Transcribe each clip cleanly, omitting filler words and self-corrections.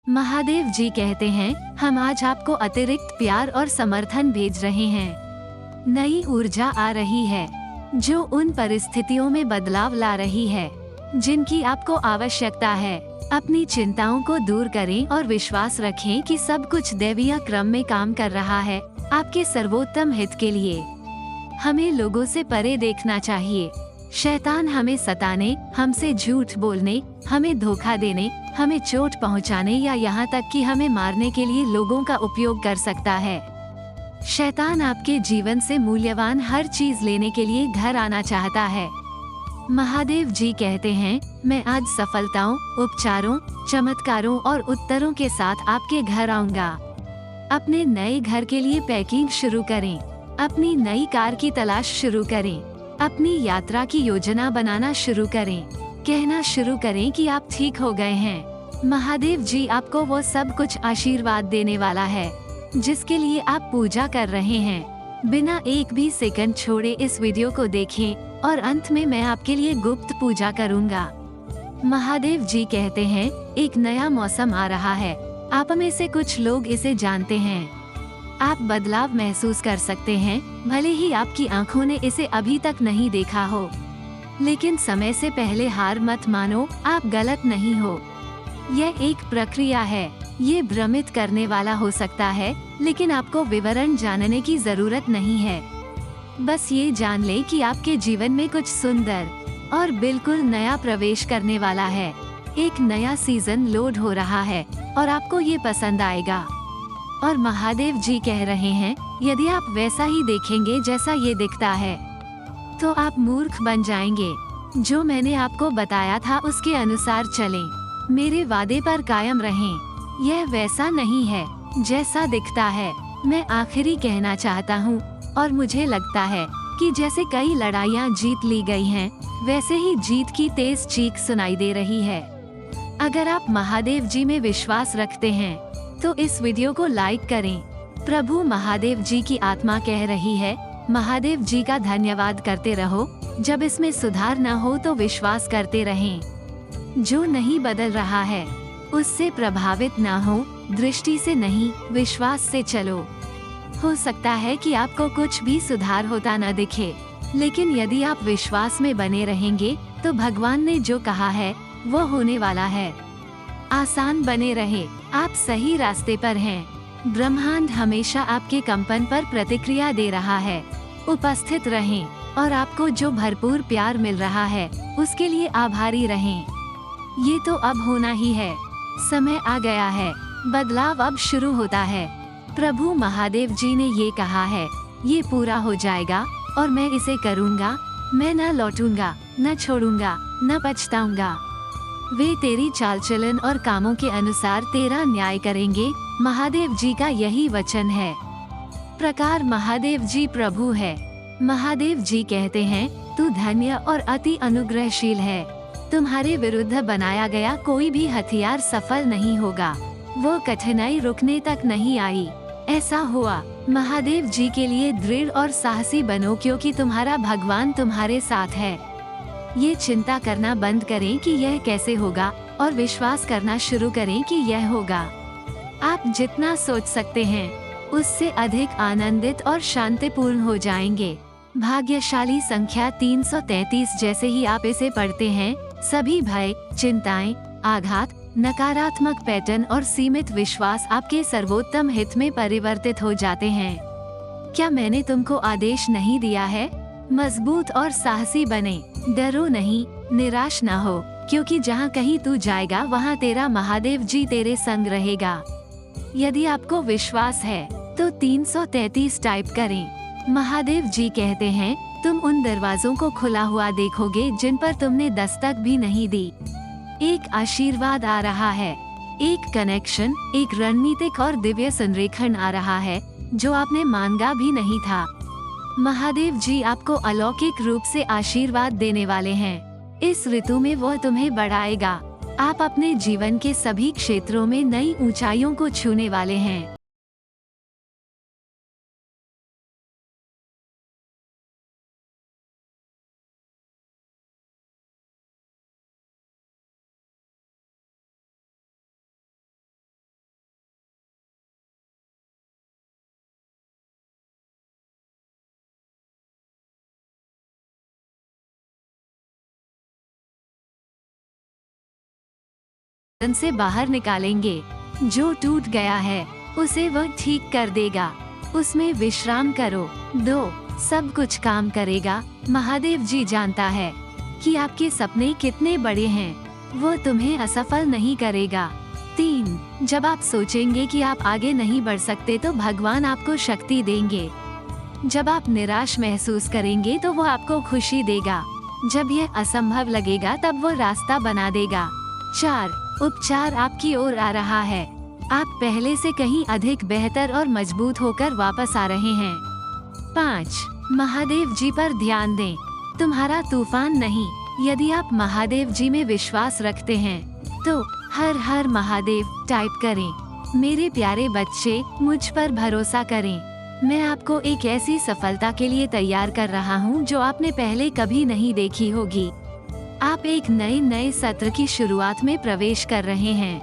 महादेव जी कहते हैं, हम आज आपको अतिरिक्त प्यार और समर्थन भेज रहे हैं। नई ऊर्जा आ रही है जो उन परिस्थितियों में बदलाव ला रही है जिनकी आपको आवश्यकता है। अपनी चिंताओं को दूर करें और विश्वास रखें कि सब कुछ दैवीय क्रम में काम कर रहा है, आपके सर्वोत्तम हित के लिए। हमें लोगों से परे देखना चाहिए। शैतान हमें सताने, हमसे झूठ बोलने, हमें धोखा देने, हमें चोट पहुंचाने या यहाँ तक कि हमें मारने के लिए लोगों का उपयोग कर सकता है। शैतान आपके जीवन से मूल्यवान हर चीज लेने के लिए घर आना चाहता है। महादेव जी कहते हैं, मैं आज सफलताओं, उपचारों, चमत्कारों और उत्तरों के साथ आपके घर आऊंगा। अपने नए घर के लिए पैकिंग शुरू करें। अपनी नई कार की तलाश शुरू करें। अपनी यात्रा की योजना बनाना शुरू करें। कहना शुरू करें कि आप ठीक हो गए हैं। महादेव जी आपको वो सब कुछ आशीर्वाद देने वाला है जिसके लिए आप पूजा कर रहे हैं। बिना एक भी सेकंड छोड़े इस वीडियो को देखें और अंत में मैं आपके लिए गुप्त पूजा करूंगा। महादेव जी कहते हैं, एक नया मौसम आ रहा है। आप में से कुछ लोग इसे जानते हैं। आप बदलाव महसूस कर सकते हैं, भले ही आपकी आंखों ने इसे अभी तक नहीं देखा हो। लेकिन समय से पहले हार मत मानो, आप गलत नहीं हो। यह एक प्रक्रिया है। ये भ्रमित करने वाला हो सकता है, लेकिन आपको विवरण जानने की जरूरत नहीं है। बस ये जान ले कि आपके जीवन में कुछ सुंदर और बिल्कुल नया प्रवेश करने वाला है। एक नया सीजन लोड हो रहा है और आपको ये पसंद आएगा। और महादेव जी कह रहे हैं, यदि आप वैसा ही देखेंगे जैसा ये दिखता है तो आप मूर्ख बन जाएंगे। जो मैंने आपको बताया था उसके अनुसार चलें। मेरे वादे पर कायम रहें। यह वैसा नहीं है जैसा दिखता है। मैं आखिरी कहना चाहता हूँ और मुझे लगता है कि जैसे कई लड़ाइयाँ जीत ली गई हैं, वैसे ही जीत की तेज चीख सुनाई दे रही है। अगर आप महादेव जी में विश्वास रखते हैं तो इस वीडियो को लाइक करें। प्रभु महादेव जी की आत्मा कह रही है, महादेव जी का धन्यवाद करते रहो। जब इसमें सुधार न हो तो विश्वास करते रहें। जो नहीं बदल रहा है उससे प्रभावित ना हो, दृष्टि से नहीं, विश्वास से चलो। हो सकता है कि आपको कुछ भी सुधार होता न दिखे, लेकिन यदि आप विश्वास में बने रहेंगे तो भगवान ने जो कहा है वो होने वाला है। आसान बने रहे, आप सही रास्ते पर हैं। ब्रह्मांड हमेशा आपके कंपन पर प्रतिक्रिया दे रहा है। उपस्थित रहें और आपको जो भरपूर प्यार मिल रहा है उसके लिए आभारी रहें। ये तो अब होना ही है। समय आ गया है। बदलाव अब शुरू होता है। प्रभु महादेव जी ने ये कहा है, ये पूरा हो जाएगा और मैं इसे करूँगा। मैं न लौटूंगा, न छोड़ूंगा, न पछताऊंगा। वे तेरी चाल चलन और कामों के अनुसार तेरा न्याय करेंगे। महादेव जी का यही वचन है। प्रकार महादेव जी प्रभु है। महादेव जी कहते हैं, तू धन्य और अति अनुग्रहशील है। तुम्हारे विरुद्ध बनाया गया कोई भी हथियार सफल नहीं होगा। वो कठिनाई रुकने तक नहीं आई। ऐसा हुआ। महादेव जी के लिए दृढ़ और साहसी बनो, क्योंकि तुम्हारा भगवान तुम्हारे साथ है। ये चिंता करना बंद करें कि यह कैसे होगा और विश्वास करना शुरू करें कि यह होगा। आप जितना सोच सकते हैं उससे अधिक आनंदित और शांतिपूर्ण हो जाएंगे। भाग्यशाली संख्या 333। जैसे ही आप इसे पढ़ते हैं, सभी भय, चिंताएं, आघात, नकारात्मक पैटर्न और सीमित विश्वास आपके सर्वोत्तम हित में परिवर्तित हो जाते हैं। क्या मैंने तुमको आदेश नहीं दिया है? मजबूत और साहसी बने। डरो नहीं, निराश ना हो, क्योंकि जहाँ कहीं तू जाएगा वहाँ तेरा महादेव जी तेरे संग रहेगा। यदि आपको विश्वास है तो 333 टाइप करें। महादेव जी कहते हैं, तुम उन दरवाजों को खुला हुआ देखोगे जिन पर तुमने दस्तक भी नहीं दी। एक आशीर्वाद आ रहा है, एक कनेक्शन, एक रणनीतिक और दिव्य संरेखण आ रहा है जो आपने मांगा भी नहीं था। महादेव जी आपको अलौकिक रूप से आशीर्वाद देने वाले हैं। इस ऋतु में वह तुम्हें बढ़ाएगा। आप अपने जीवन के सभी क्षेत्रों में नई ऊंचाइयों को छूने वाले हैं। से बाहर निकालेंगे। जो टूट गया है उसे वह ठीक कर देगा, उसमें विश्राम करो। 2. सब कुछ काम करेगा। महादेव जी जानता है कि आपके सपने कितने बड़े हैं, वो तुम्हें असफल नहीं करेगा। 3. जब आप सोचेंगे कि आप आगे नहीं बढ़ सकते तो भगवान आपको शक्ति देंगे। जब आप निराश महसूस करेंगे तो वो आपको खुशी देगा। जब यह असंभव लगेगा तब वो रास्ता बना देगा। 4. उपचार आपकी ओर आ रहा है। आप पहले से कहीं अधिक बेहतर और मजबूत होकर वापस आ रहे हैं। 5. महादेव जी पर ध्यान दें, तुम्हारा तूफान नहीं। यदि आप महादेव जी में विश्वास रखते हैं तो हर हर महादेव टाइप करें। मेरे प्यारे बच्चे, मुझ पर भरोसा करें। मैं आपको एक ऐसी सफलता के लिए तैयार कर रहा हूँ जो आपने पहले कभी नहीं देखी होगी। आप एक नए सत्र की शुरुआत में प्रवेश कर रहे हैं।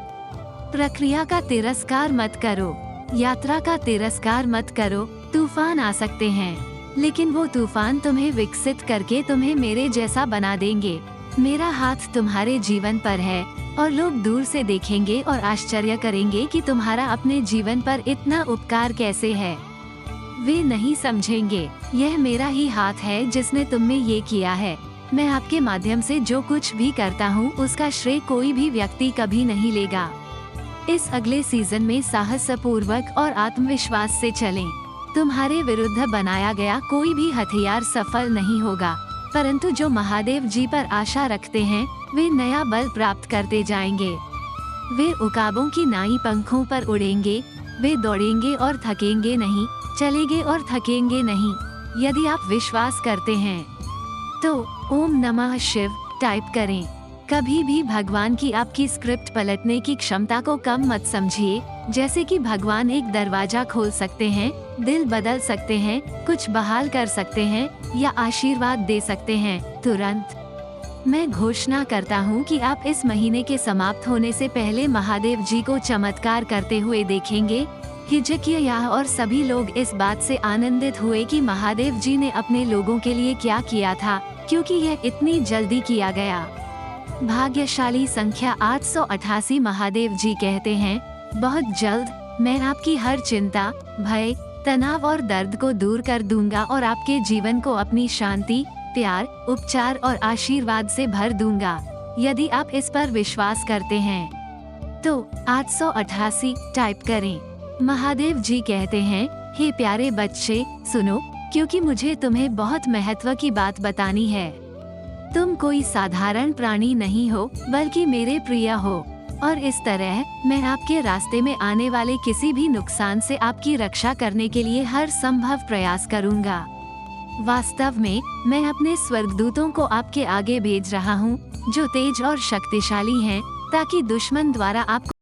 प्रक्रिया का तिरस्कार मत करो, यात्रा का तिरस्कार मत करो। तूफान आ सकते हैं, लेकिन वो तूफान तुम्हें विकसित करके तुम्हें मेरे जैसा बना देंगे। मेरा हाथ तुम्हारे जीवन पर है और लोग दूर से देखेंगे और आश्चर्य करेंगे कि तुम्हारा अपने जीवन पर इतना उपकार कैसे है। वे नहीं समझेंगे, यह मेरा ही हाथ है जिसने तुम में ये किया है। मैं आपके माध्यम से जो कुछ भी करता हूँ उसका श्रेय कोई भी व्यक्ति कभी नहीं लेगा। इस अगले सीजन में साहसपूर्वक और आत्मविश्वास से चलें। तुम्हारे विरुद्ध बनाया गया कोई भी हथियार सफल नहीं होगा, परंतु जो महादेव जी पर आशा रखते हैं वे नया बल प्राप्त करते जाएंगे। वे उकाबों की नाई पंखों पर उड़ेंगे। वे दौड़ेंगे और थकेंगे नहीं, चलेंगे और थकेंगे नहीं। यदि आप विश्वास करते हैं तो ओम नमः शिव टाइप करें। कभी भी भगवान की आपकी स्क्रिप्ट पलटने की क्षमता को कम मत समझिए। जैसे कि भगवान एक दरवाजा खोल सकते हैं, दिल बदल सकते हैं, कुछ बहाल कर सकते हैं या आशीर्वाद दे सकते हैं तुरंत। मैं घोषणा करता हूँ कि आप इस महीने के समाप्त होने से पहले महादेव जी को चमत्कार करते हुए देखेंगे। हिजकिया और सभी लोग इस बात से आनंदित हुए कि महादेव जी ने अपने लोगों के लिए क्या किया था, क्योंकि यह इतनी जल्दी किया गया। भाग्यशाली संख्या 888। महादेव जी कहते हैं, बहुत जल्द मैं आपकी हर चिंता, भय, तनाव और दर्द को दूर कर दूंगा और आपके जीवन को अपनी शांति, प्यार, उपचार और आशीर्वाद से भर दूंगा। यदि आप इस पर विश्वास करते हैं तो 888 टाइप करें। महादेव जी कहते हैं, हे प्यारे बच्चे, सुनो, क्योंकि मुझे तुम्हें बहुत महत्व की बात बतानी है। तुम कोई साधारण प्राणी नहीं हो, बल्कि मेरे प्रिय हो, और इस तरह मैं आपके रास्ते में आने वाले किसी भी नुकसान से आपकी रक्षा करने के लिए हर संभव प्रयास करूंगा। वास्तव में मैं अपने स्वर्गदूतों को आपके आगे भेज रहा हूँ, जो तेज और शक्तिशाली हैं, ताकि दुश्मन द्वारा आपको